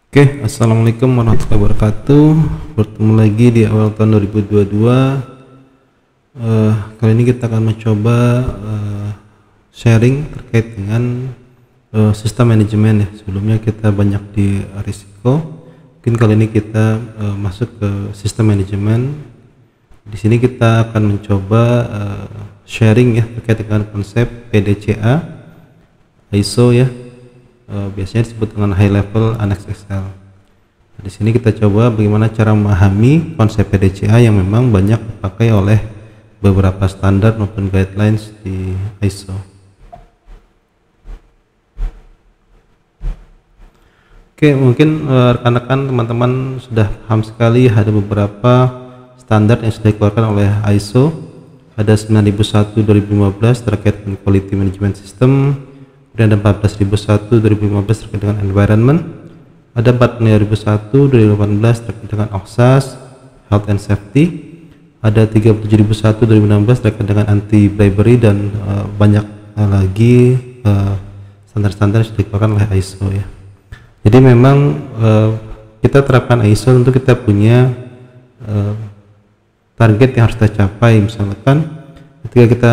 Oke, assalamualaikum warahmatullahi wabarakatuh. Bertemu lagi di awal tahun 2022. Kali ini kita akan mencoba sharing terkait dengan sistem manajemen ya. Sebelumnya kita banyak di risiko. Mungkin kali ini kita masuk ke sistem manajemen. Di sini kita akan mencoba sharing ya terkait dengan konsep PDCA, ISO ya. Biasanya disebut dengan high level annex Excel. Di sini kita coba bagaimana cara memahami konsep PDCA yang memang banyak dipakai oleh beberapa standar maupun guidelines di ISO. Oke, mungkin rekan-rekan teman-teman sudah paham sekali ada beberapa standar yang sudah dikeluarkan oleh ISO. Ada 9001 2015 terkait dengan quality management system. Kemudian ada 14001 2015 terkait dengan environment, ada 45001 2018 terkait dengan OHSAS, health and safety, ada 37001 2016 terkait dengan anti bribery, dan banyak lagi standar-standar yang sudah dikeluarkan oleh ISO ya. Jadi memang kita terapkan ISO tentu kita punya target yang harus kita capai. Misalkan ketika kita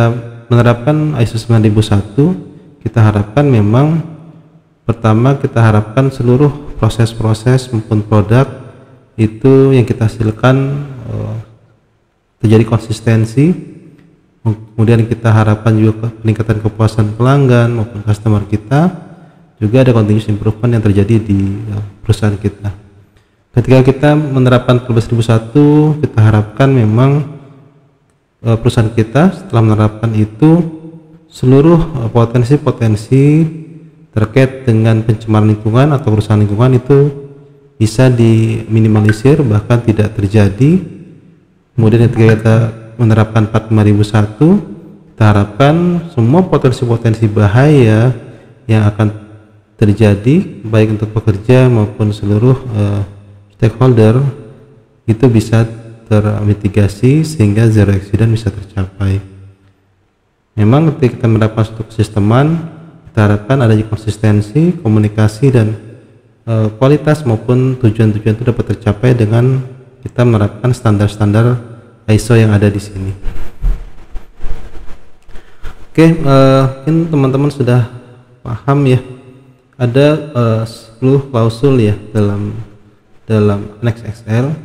menerapkan ISO 9001, kita harapkan memang pertama kita harapkan seluruh proses-proses maupun produk itu yang kita hasilkan terjadi konsistensi. Kemudian kita harapkan juga peningkatan kepuasan pelanggan maupun customer kita, juga ada continuous improvement yang terjadi di perusahaan kita. Ketika kita menerapkan 14001, kita harapkan memang perusahaan kita setelah menerapkan itu seluruh potensi-potensi terkait dengan pencemaran lingkungan atau kerusakan lingkungan itu bisa diminimalisir, bahkan tidak terjadi. Kemudian ketika kita menerapkan 45001, kita harapkan semua potensi-potensi bahaya yang akan terjadi baik untuk pekerja maupun seluruh stakeholder itu bisa termitigasi sehingga zero accident bisa tercapai. Memang ketika kita menerapkan suatu kesisteman, kita harapkan adanya konsistensi, komunikasi, dan kualitas maupun tujuan-tujuan itu dapat tercapai dengan kita menerapkan standar-standar ISO yang ada di sini. Oke, mungkin teman-teman sudah paham ya. Ada 10 klausul ya dalam annex Excel.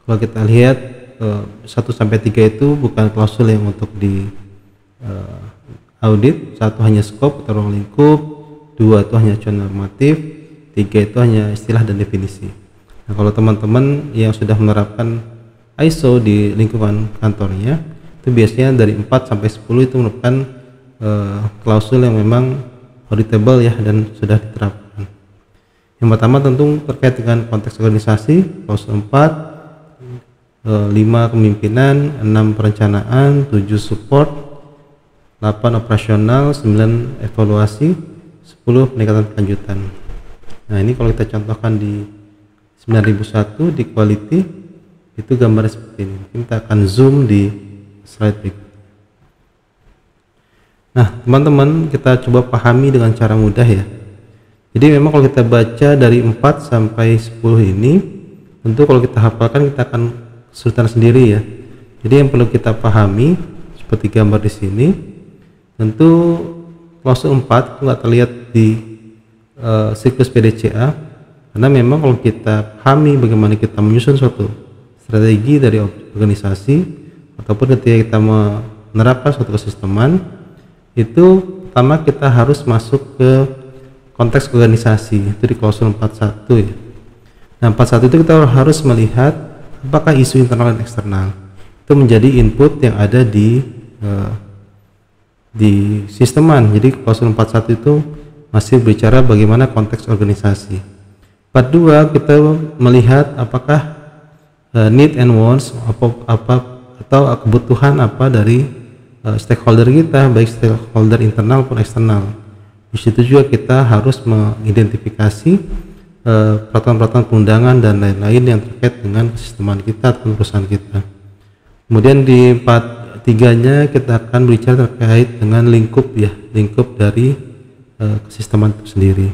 Kalau kita lihat 1 sampai 3 itu bukan klausul yang untuk di audit. 1 hanya scope atau ruang lingkup, 2 itu hanya acuan normatif, 3 itu hanya istilah dan definisi. Nah, kalau teman-teman yang sudah menerapkan ISO di lingkungan kantornya, itu biasanya dari 4 sampai 10 itu merupakan klausul yang memang auditable ya dan sudah diterapkan. Yang pertama tentu terkait dengan konteks organisasi, klausul 4, 5 kepemimpinan, 6 perencanaan, 7 support, 8 operasional, 9 evaluasi, 10 peningkatan kelanjutan. Nah, ini kalau kita contohkan di 9001 di quality itu gambarnya seperti ini. Kita akan zoom di slide berikut. Nah, teman-teman, kita coba pahami dengan cara mudah ya. Jadi memang kalau kita baca dari 4 sampai 10 ini, tentu kalau kita hafalkan kita akan kesulitan sendiri ya. Jadi yang perlu kita pahami seperti gambar di sini. Tentu klausul 4 itu nggak terlihat di siklus PDCA, karena memang kalau kita pahami bagaimana kita menyusun suatu strategi dari organisasi ataupun ketika kita menerapkan suatu kesisteman, itu pertama kita harus masuk ke konteks organisasi, itu di klausul 41 ya. Nah, 41 itu kita harus melihat apakah isu internal dan eksternal itu menjadi input yang ada di sisteman. Jadi klausul 41 itu masih berbicara bagaimana konteks organisasi. 42 kita melihat apakah need and wants atau kebutuhan apa dari stakeholder kita, baik stakeholder internal maupun eksternal. Di situ juga kita harus mengidentifikasi peraturan-peraturan perundangan dan lain-lain yang terkait dengan sisteman kita atau perusahaan kita. Kemudian di 43-nya kita akan berbicara terkait dengan lingkup ya, lingkup dari kesisteman itu sendiri.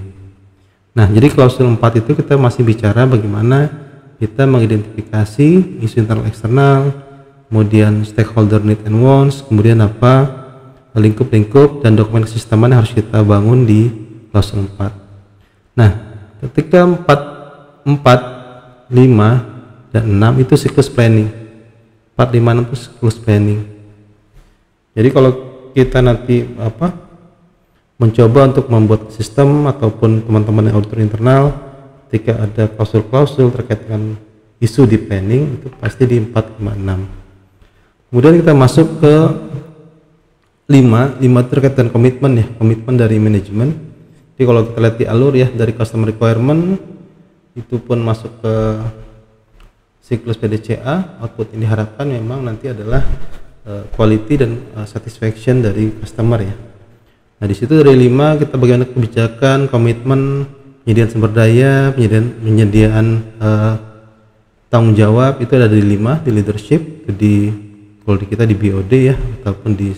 Nah, jadi klausul 4 itu kita masih bicara bagaimana kita mengidentifikasi isu internal eksternal, kemudian stakeholder need and wants, kemudian apa lingkup-lingkup dan dokumen kesisteman yang harus kita bangun di klausul 4. Nah, ketika 4, 5, dan 6 itu siklus planning. 4, 5, 6 itu siklus planning. Jadi kalau kita nanti mencoba untuk membuat sistem ataupun teman-teman yang auditor internal, ketika ada klausul-klausul terkait dengan isu di planning, itu pasti di 4, 5, 6. Kemudian kita masuk ke 5 terkait dengan komitmen dari manajemen. Jadi kalau kita lihat di alur ya, dari customer requirement itu pun masuk ke siklus PDCA, output ini diharapkan memang nanti adalah quality dan satisfaction dari customer ya. Nah, di situ dari 5 kita bagaimana kebijakan, komitmen, penyediaan sumber daya, penyediaan tanggung jawab, itu ada di 5 di leadership, kalau di kita di BOD ya, ataupun di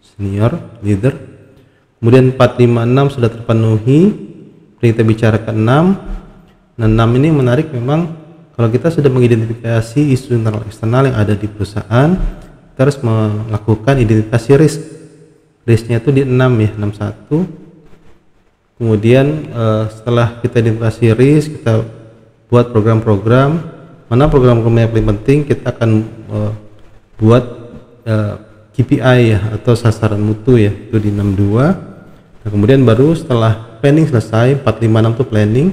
senior leader. Kemudian 4, 5, 6 sudah terpenuhi. Kita bicarakan 6. Nah, 6 ini menarik memang. Kalau kita sudah mengidentifikasi isu internal eksternal yang ada di perusahaan, kita harus melakukan identifikasi risknya itu di 6 ya, 61. Kemudian setelah kita identifikasi risk, kita buat program-program. Mana program-program yang paling penting, kita akan buat KPI ya, atau sasaran mutu ya, itu di 62. Nah, kemudian baru setelah planning selesai, 4, 5, 6 itu planning,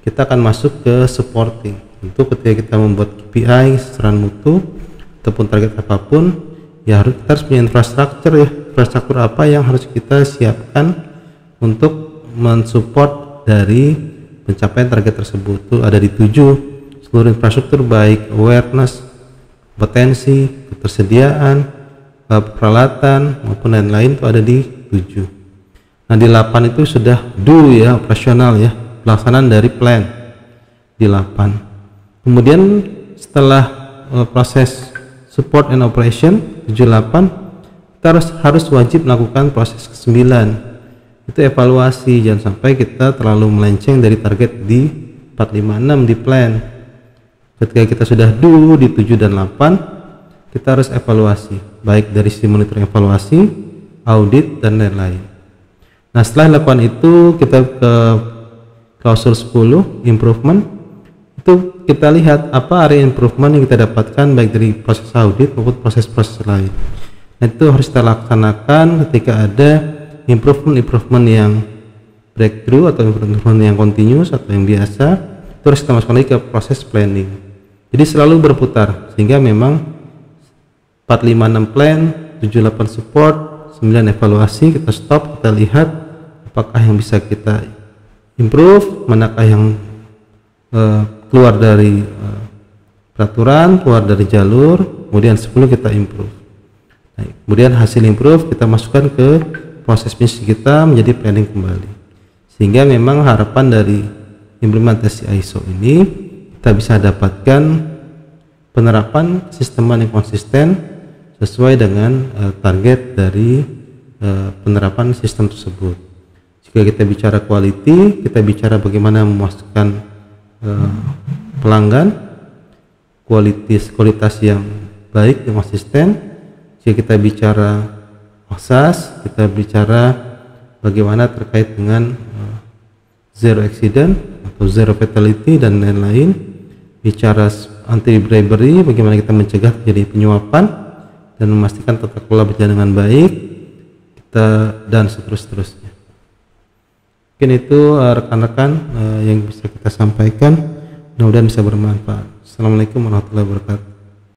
kita akan masuk ke supporting. Untuk ketika kita membuat KPI, sasaran mutu ataupun target apapun, ya kita harus punya infrastruktur ya. Infrastruktur apa yang harus kita siapkan untuk mensupport dari pencapaian target tersebut. Itu ada di 7. Seluruh infrastruktur baik awareness, potensi, ketersediaan, peralatan maupun lain-lain itu ada di 7. Nah, di 8 itu sudah do ya, operasional ya, pelaksanaan dari plan di 8. Kemudian setelah proses support and operation 78, kita harus wajib melakukan proses ke-9, itu evaluasi. Jangan sampai kita terlalu melenceng dari target di 4, 5, 6 di plan. Ketika kita sudah do di 7 dan 8, kita harus evaluasi, baik dari sisi monitoring evaluasi, audit, dan lain-lain. Nah, setelah lakukan itu, kita ke klausul 10 improvement. Itu kita lihat apa area improvement yang kita dapatkan baik dari proses audit maupun proses-proses lain. Nah, itu harus kita laksanakan ketika ada improvement yang breakthrough atau improvement yang continuous atau yang biasa. Itu harus kita masukkan lagi ke proses planning. Jadi selalu berputar, sehingga memang 4, 5, 6 plan, 7, 8 support, 9 evaluasi, kita stop, kita lihat apakah yang bisa kita improve, manakah yang keluar dari peraturan, keluar dari jalur, kemudian 10 kita improve. Nah, kemudian hasil improve kita masukkan ke proses bisnis kita menjadi planning kembali, sehingga memang harapan dari implementasi ISO ini kita bisa dapatkan penerapan sistem yang konsisten sesuai dengan target dari penerapan sistem tersebut. Jika kita bicara quality, kita bicara bagaimana memuaskan pelanggan, kualitas yang baik dan konsisten. Jika kita bicara asas, kita bicara bagaimana terkait dengan zero accident atau zero fatality dan lain-lain. Bicara anti bribery, bagaimana kita mencegah terjadi penyuapan dan memastikan tata kelola berjalan dengan baik, dan seterusnya. Mungkin itu rekan-rekan yang bisa kita sampaikan, mudah-mudahan bisa bermanfaat. Assalamualaikum warahmatullahi wabarakatuh.